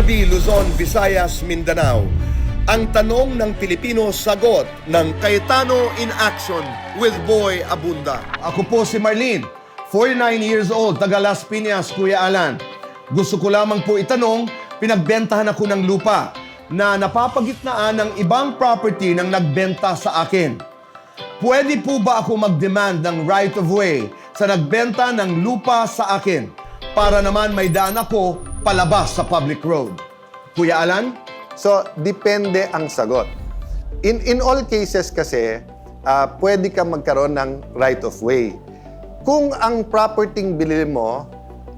gabi, Luzon, Visayas, Mindanao. Ang tanong ng Pilipino, sagot ng Cayetano in Action with Boy Abunda. Ako po si Marlene, 49 years old, taga Las Piñas, Kuya Alan. Gusto ko lamang po itanong, pinagbentahan ako ng lupa na napapagitnaan ng ibang property nang nagbenta sa akin. Pwede po ba ako mag-demand ng right of way sa nagbenta ng lupa sa akin para naman may daan ako palabas sa public road? Kuya Alan? So, depende ang sagot. In all cases kasi, pwede ka magkaroon ng right of way. Kung ang property binili mo,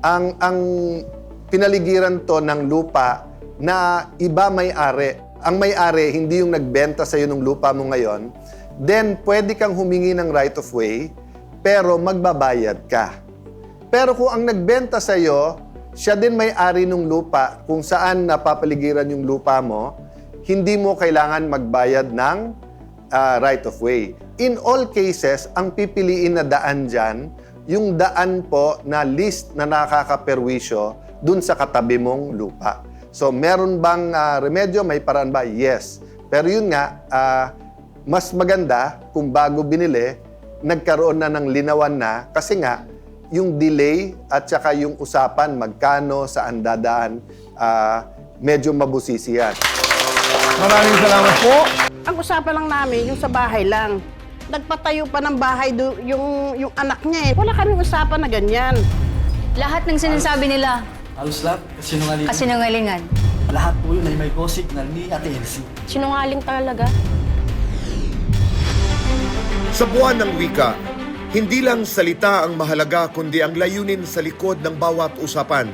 ang pinaligiran to ng lupa na iba may-ari. Ang may-ari, hindi yung nagbenta sa'yo ng lupa mo ngayon, then pwede kang humingi ng right of way, pero magbabayad ka. Pero kung ang nagbenta sa'yo, siya din may-ari ng lupa kung saan napapaligiran yung lupa mo, hindi mo kailangan magbayad ng right of way. In all cases, ang pipiliin na daan dyan, yung daan po na list na nakakaperwisyo dun sa katabi mong lupa. So, meron bang remedyo? May paraan ba? Yes. Pero yun nga, mas maganda kung bago binili, nagkaroon na ng linawan na kasi nga, yung delay at saka yung usapan, magkano, saan dadaan, medyo mabusisi yan. Maraming salamat po. Ang usapan lang namin, yung sa bahay lang. Nagpatayo pa ng bahay yung anak niya eh. Wala kaming usapan na ganyan. Lahat ng sinasabi nila, Halos lahat, kasinungalingan. kasinungalingan. Lahat po yun ay may co-signal ni Ate Elsie. Sinungaling talaga. Sa buwan ng wika, hindi lang salita ang mahalaga kundi ang layunin sa likod ng bawat usapan.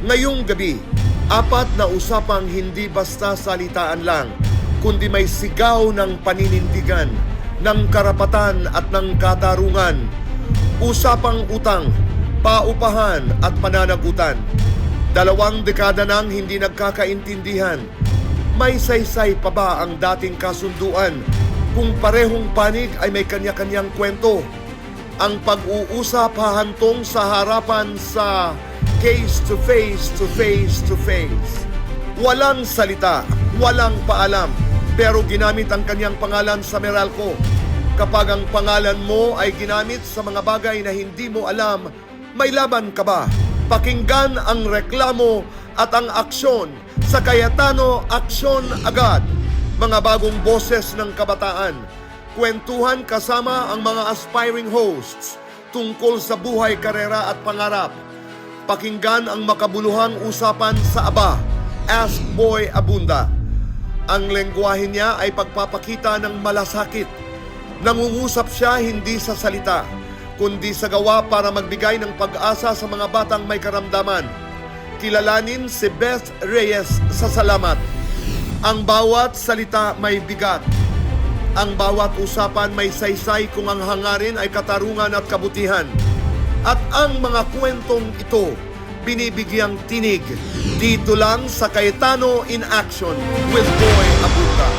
Ngayong gabi, 4 na usapang hindi basta salitaan lang, kundi may sigaw ng paninindigan, ng karapatan at ng katarungan. Usapang utang, paupahan at pananagutan. 2 dekada nang hindi nagkakaintindihan. May saysay pa ba ang dating kasunduan? Kung parehong panig ay may kanya-kanyang kwento. Ang pag-uusap hahantong sa harapan sa case to face to face to face. Walang salita, walang paalam, pero ginamit ang kanyang pangalan sa Meralco. Kapag ang pangalan mo ay ginamit sa mga bagay na hindi mo alam, may laban ka ba? Pakinggan ang reklamo at ang aksyon sa Cayetano Aksyon Agad. Mga bagong boses ng kabataan, kwentuhan kasama ang mga aspiring hosts tungkol sa buhay, karera at pangarap. Pakinggan ang makabuluhang usapan sa Aba, Ask Boy Abunda. Ang lengguwahe niya ay pagpapakita ng malasakit. Nangungusap siya hindi sa salita, kundi sa gawa para magbigay ng pag-asa sa mga batang may karamdaman. Kilalanin si Beth Reyes sa Salamat. Ang bawat salita may bigat. Ang bawat usapan may saysay kung ang hangarin ay katarungan at kabutihan. At ang mga kwentong ito, binibigyang tinig. Dito lang sa Cayetano in Action with Boy Abunda.